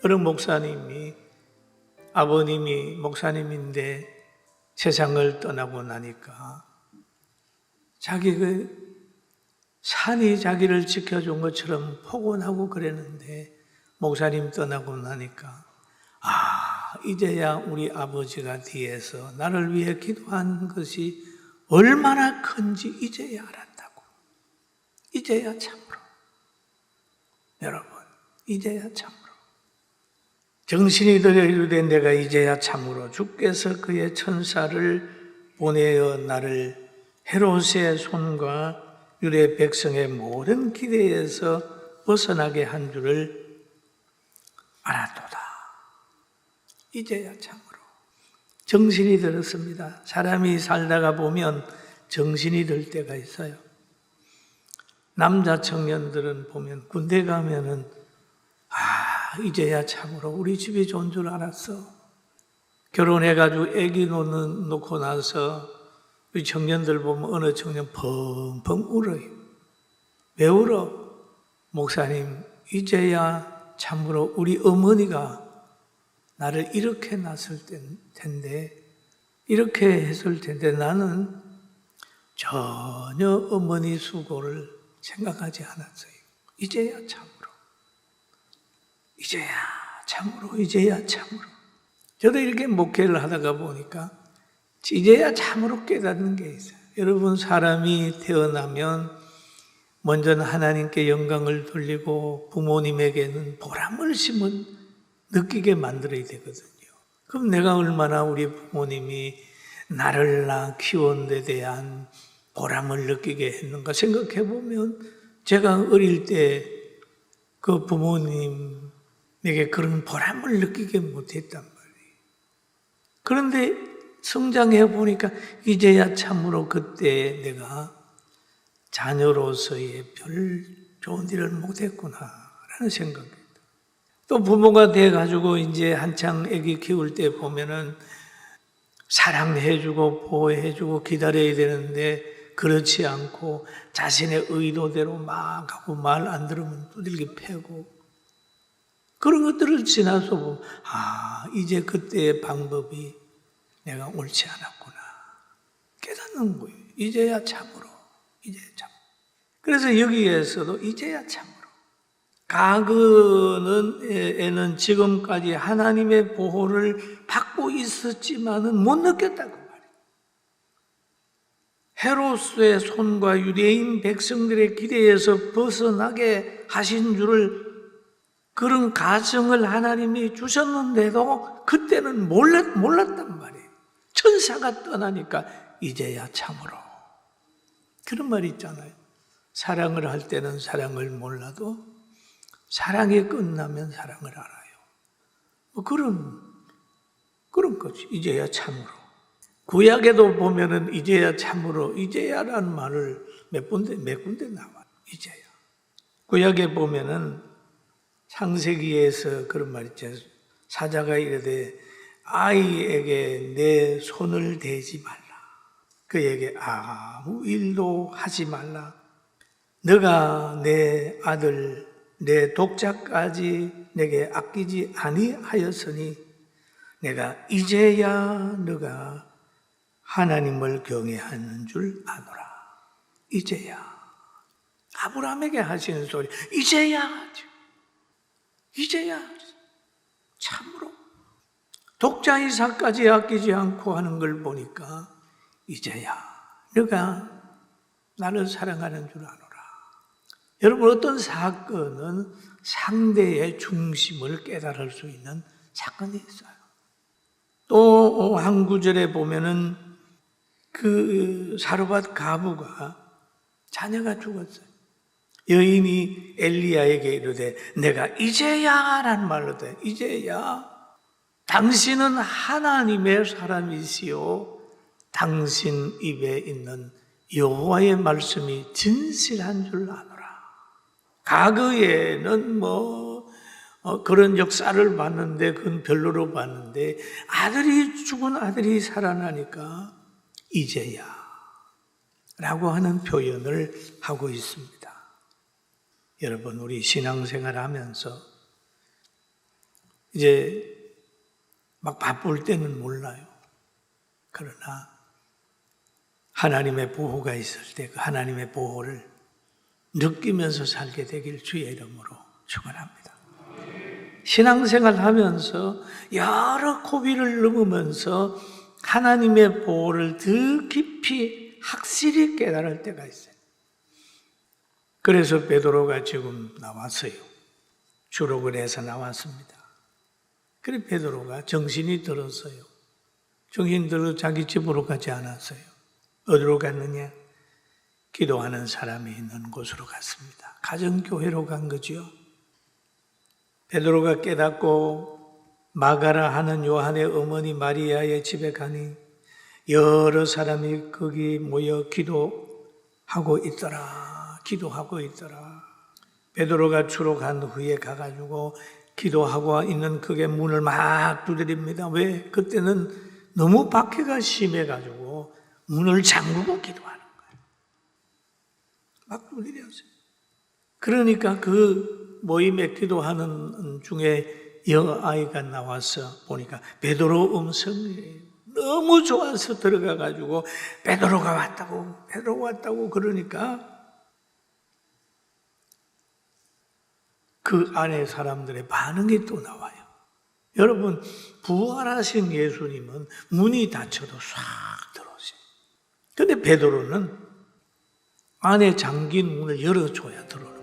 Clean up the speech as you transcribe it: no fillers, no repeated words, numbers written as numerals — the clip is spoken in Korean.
어느 목사님이 아버님이 목사님인데 세상을 떠나고 나니까 자기 산이 자기를 지켜준 것처럼 포근하고 그랬는데 목사님 떠나고 나니까 이제야 우리 아버지가 뒤에서 나를 위해 기도한 것이 얼마나 큰지 이제야 알았다고. 이제야 참으로. 여러분, 이제야 참으로. 정신이 들어 이르되 내가 이제야 참으로 주께서 그의 천사를 보내어 나를 헤롯의 손과 유대 백성의 모든 기대에서 벗어나게 한 줄을 알았도다. 이제야 참으로. 정신이 들었습니다. 사람이 살다가 보면 정신이 들 때가 있어요. 남자 청년들은 보면 군대 가면은 이제야 참으로 우리 집이 좋은 줄 알았어. 결혼해가지고 아기 놓고 나서 우리 청년들 보면 어느 청년 펑펑 울어요. 왜 울어? 목사님, 이제야 참으로 우리 어머니가 나를 이렇게 낳았을 텐데, 이렇게 했을 텐데 나는 전혀 어머니 수고를 생각하지 않았어요. 이제야 참으로. 이제야 참으로, 이제야 참으로. 저도 이렇게 목회를 하다가 보니까 이제야 참으로 깨닫는 게 있어요. 여러분, 사람이 태어나면 먼저는 하나님께 영광을 돌리고 부모님에게는 보람을 느끼게 만들어야 되거든요. 그럼 내가 얼마나 우리 부모님이 나를 키운 데 대한 보람을 느끼게 했는가 생각해 보면 제가 어릴 때 그 부모님에게 그런 보람을 느끼게 못했단 말이에요. 그런데 성장해 보니까 이제야 참으로 그때 내가 자녀로서의 별 좋은 일을 못했구나라는 생각이 들어요. 또 부모가 돼가지고 이제 한창 아기 키울 때 보면은 사랑해주고 보호해주고 기다려야 되는데 그렇지 않고 자신의 의도대로 막 하고 말 안 들으면 두들겨 패고 그런 것들을 지나서 보면 이제 그때의 방법이 내가 옳지 않았구나 깨닫는 거예요. 이제야 참으로. 이제야 참으로. 그래서 여기에서도 이제야 참으로. 과거에는 지금까지 하나님의 보호를 받고 있었지만은 못 느꼈다고 말이에요. 헤롯의 손과 유대인 백성들의 기대에서 벗어나게 하신 줄을 그런 가정을 하나님이 주셨는데도 그때는 몰랐단 말이에요. 천사가 떠나니까 이제야 참으로. 그런 말이 있잖아요. 사랑을 할 때는 사랑을 몰라도 사랑이 끝나면 사랑을 알아요. 그런 거지. 이제야 참으로. 구약에도 보면은 이제야 참으로, 이제야라는 말을 몇 군데 나와요. 이제야. 구약에 보면은 창세기에서 그런 말 있죠. 사자가 이르되 아이에게 내 손을 대지 말라. 그에게 아무 일도 하지 말라. 너가 내 아들 내 독자까지 내게 아끼지 아니하였으니 내가 이제야 너가 하나님을 경외하는 줄 아노라. 이제야. 아브라함에게 하시는 소리. 이제야. 참으로. 독자 이삭까지 아끼지 않고 하는 걸 보니까 이제야 너가 나를 사랑하는 줄 아노라. 여러분, 어떤 사건은 상대의 중심을 깨달을 수 있는 사건이 있어요. 또 한 구절에 보면은 그 사르밧 과부가 자녀가 죽었어요. 여인이 엘리야에게 이르되 내가 이제야라는 말로 돼. 이제야. 당신은 하나님의 사람이시오. 당신 입에 있는 여호와의 말씀이 진실한 줄 아노라. 과거에는 그런 역사를 봤는데 그건 별로로 봤는데 죽은 아들이 살아나니까 이제야 라고 하는 표현을 하고 있습니다. 여러분, 우리 신앙생활 하면서 이제 막 바쁠 때는 몰라요. 그러나 하나님의 보호가 있을 때 그 하나님의 보호를 느끼면서 살게 되길 주의 이름으로 축원합니다. 신앙생활 하면서 여러 고비를 넘으면서 하나님의 보호를 더 깊이 확실히 깨달을 때가 있어요. 그래서 베드로가 지금 나왔어요. 주록을 해서 나왔습니다. 그래 베드로가 정신이 들었어요. 정신 들어 자기 집으로 가지 않았어요. 어디로 갔느냐? 기도하는 사람이 있는 곳으로 갔습니다. 가정교회로 간 거죠. 베드로가 깨닫고 마가라 하는 요한의 어머니 마리아의 집에 가니 여러 사람이 거기 모여 기도하고 있더라. 베드로가 주로 간 후에 가가지고 기도하고 있는 그게 문을 막 두드립니다. 왜? 그때는 너무 박해가 심해가지고 문을 잠그고 기도하는 거예요. 막 두드렸어요. 그러니까 그 모임에 기도하는 중에 여아이가 나와서 보니까 베드로 음성이 너무 좋아서 들어가가지고 베드로가 왔다고 그러니까 그 안에 사람들의 반응이 또 나와요. 여러분, 부활하신 예수님은 문이 닫혀도 싹 들어오세요. 근데 베드로는 안에 잠긴 문을 열어줘야 들어오는